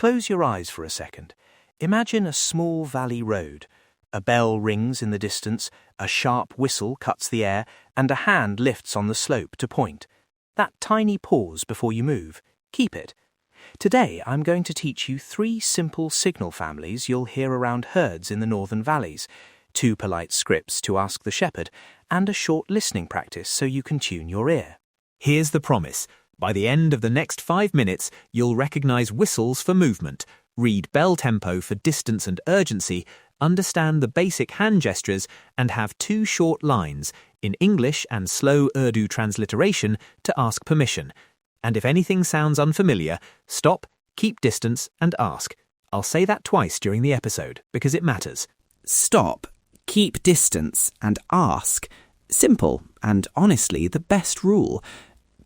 Close your eyes for a second. Imagine a small valley road. A bell rings in the distance, a sharp whistle cuts the air, and a hand lifts on the slope to point. That tiny pause before you move, keep it. Today I'm going to teach you 3 simple signal families you'll hear around herds in the northern valleys, 2 polite scripts to ask the shepherd, and a short listening practice so you can tune your ear. Here's the promise. By the end of the next 5 minutes, you'll recognize whistles for movement, read bell tempo for distance and urgency, understand the basic hand gestures, and have 2 short lines, in English and slow Urdu transliteration, to ask permission. And if anything sounds unfamiliar, stop, keep distance, and ask. I'll say that twice during the episode, because it matters. Stop, keep distance, and ask. Simple, and honestly, the best rule.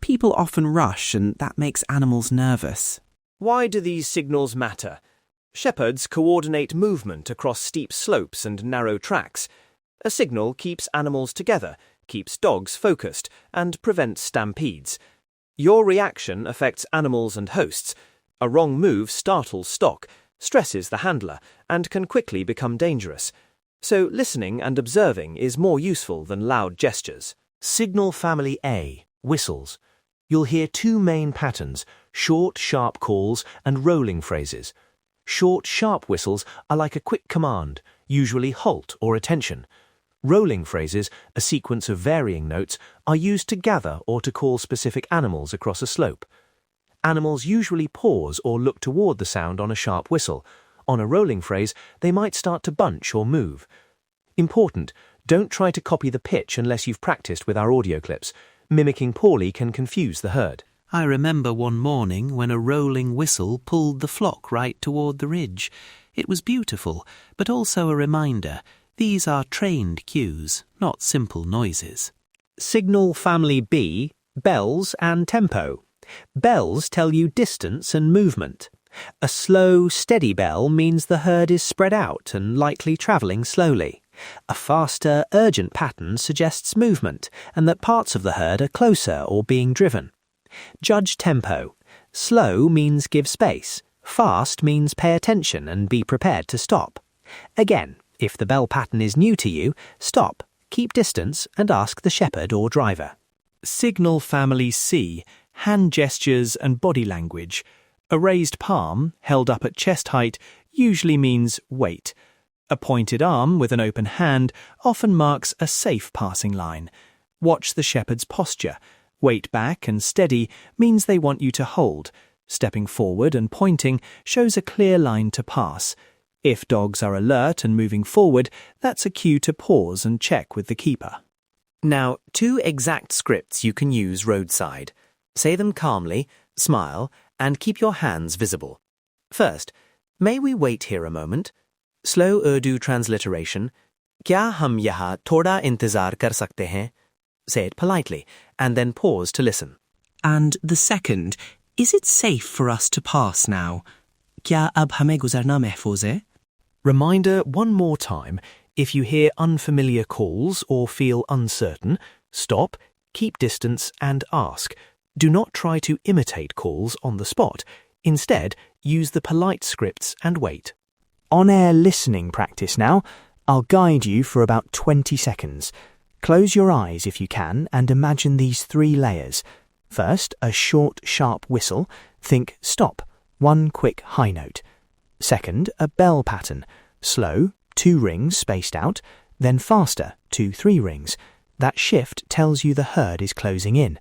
People often rush, and that makes animals nervous. Why do these signals matter? Shepherds coordinate movement across steep slopes and narrow tracks. A signal keeps animals together, keeps dogs focused, and prevents stampedes. Your reaction affects animals and hosts. A wrong move startles stock, stresses the handler, and can quickly become dangerous. So listening and observing is more useful than loud gestures. Signal family A, whistles. You'll hear 2 main patterns, short, sharp calls and rolling phrases. Short, sharp whistles are like a quick command, usually halt or attention. Rolling phrases, a sequence of varying notes, are used to gather or to call specific animals across a slope. Animals usually pause or look toward the sound on a sharp whistle. On a rolling phrase, they might start to bunch or move. Important, don't try to copy the pitch unless you've practiced with our audio clips. Mimicking poorly can confuse the herd. I remember one morning when a rolling whistle pulled the flock right toward the ridge. It was beautiful, but also a reminder. These are trained cues, not simple noises. Signal family B, bells and tempo. Bells tell you distance and movement. A slow, steady bell means the herd is spread out and likely travelling slowly. A faster, urgent pattern suggests movement and that parts of the herd are closer or being driven. Judge tempo. Slow means give space. Fast means pay attention and be prepared to stop. Again, if the bell pattern is new to you, stop, keep distance, and ask the shepherd or driver. Signal family C, hand gestures and body language. A raised palm, held up at chest height, usually means wait. A pointed arm with an open hand often marks a safe passing line. Watch the shepherd's posture. Wait back and steady means they want you to hold. Stepping forward and pointing shows a clear line to pass. If dogs are alert and moving forward, that's a cue to pause and check with the keeper. Now, 2 exact scripts you can use roadside. Say them calmly, smile, and keep your hands visible. First, may we wait here a moment? Slow Urdu transliteration. Kya hum yahan thoda intizar kar sakte hain? Say it politely, and then pause to listen. And the second, is it safe for us to pass now? Kya ab hame guzarna mehfooz hai? Reminder one more time, if you hear unfamiliar calls or feel uncertain, stop, keep distance and ask. Do not try to imitate calls on the spot. Instead, use the polite scripts and wait. On-air listening practice now. I'll guide you for about 20 seconds. Close your eyes if you can and imagine these 3 layers. First, a short, sharp whistle. Think stop, 1 quick high note. Second, a bell pattern. Slow, 2 rings spaced out, then faster, 2-3 rings. That shift tells you the herd is closing in.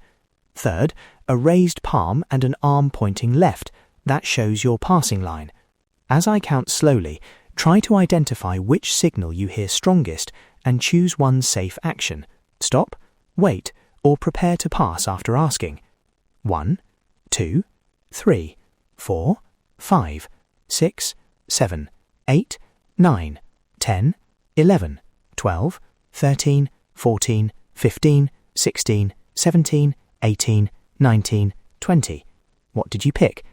Third, a raised palm and an arm pointing left. That shows your passing line. As I count slowly, try to identify which signal you hear strongest and choose one safe action. Stop, wait, or prepare to pass after asking. 1, 2, 3, 4, 5, 6, 7, 8, 9, 10, 11, 12, 13, 14, 15, 16, 17, 18, 19, 20. What did you pick?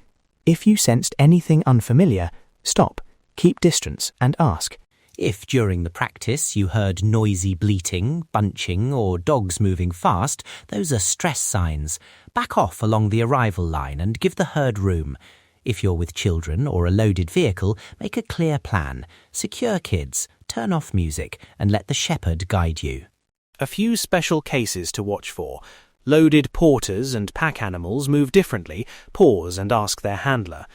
If you sensed anything unfamiliar, stop, keep distance and ask. If during the practice you heard noisy bleating, bunching, or dogs moving fast, those are stress signs. Back off along the arrival line and give the herd room. If you're with children or a loaded vehicle, make a clear plan. Secure kids, turn off music, and let the shepherd guide you. A few special cases to watch for. Loaded porters and pack animals move differently. Pause and ask their handler.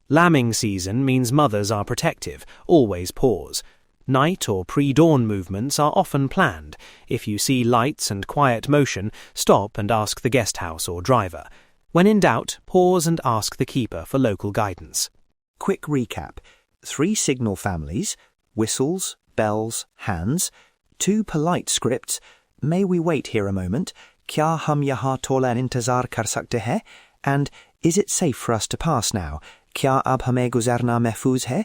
Lambing season means mothers are protective. Always pause. Night or pre-dawn movements are often planned. If you see lights and quiet motion, stop and ask the guest house or driver. When in doubt, pause and ask the keeper for local guidance. Quick recap. 3 signal families: whistles, bells, hands. 2 polite scripts: may we wait here a moment, kya hum yahan thoda intezar kar sakte hain, and is it safe for us to pass now, kya ab hame guzarna mehfooz hai.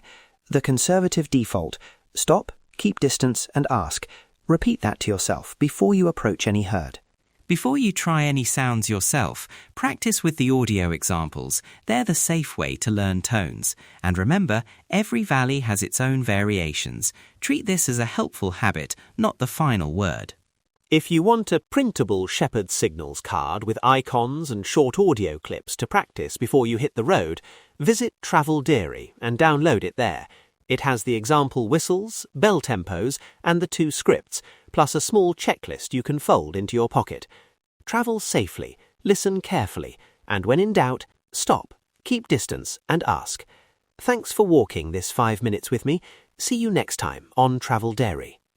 The conservative default: stop, keep distance, and ask. Repeat that to yourself before you approach any herd. Before you try any sounds yourself, practice with the audio examples. They're the safe way to learn tones. And remember, every valley has its own variations. Treat this as a helpful habit, not the final word. If you want a printable Shepherd Signals card with icons and short audio clips to practice before you hit the road, visit Travel Dairy and download it there. It has the example whistles, bell tempos, and the 2 scripts, plus a small checklist you can fold into your pocket. Travel safely, listen carefully, and when in doubt, stop, keep distance, and ask. Thanks for walking this 5 minutes with me. See you next time on Travel Dairy.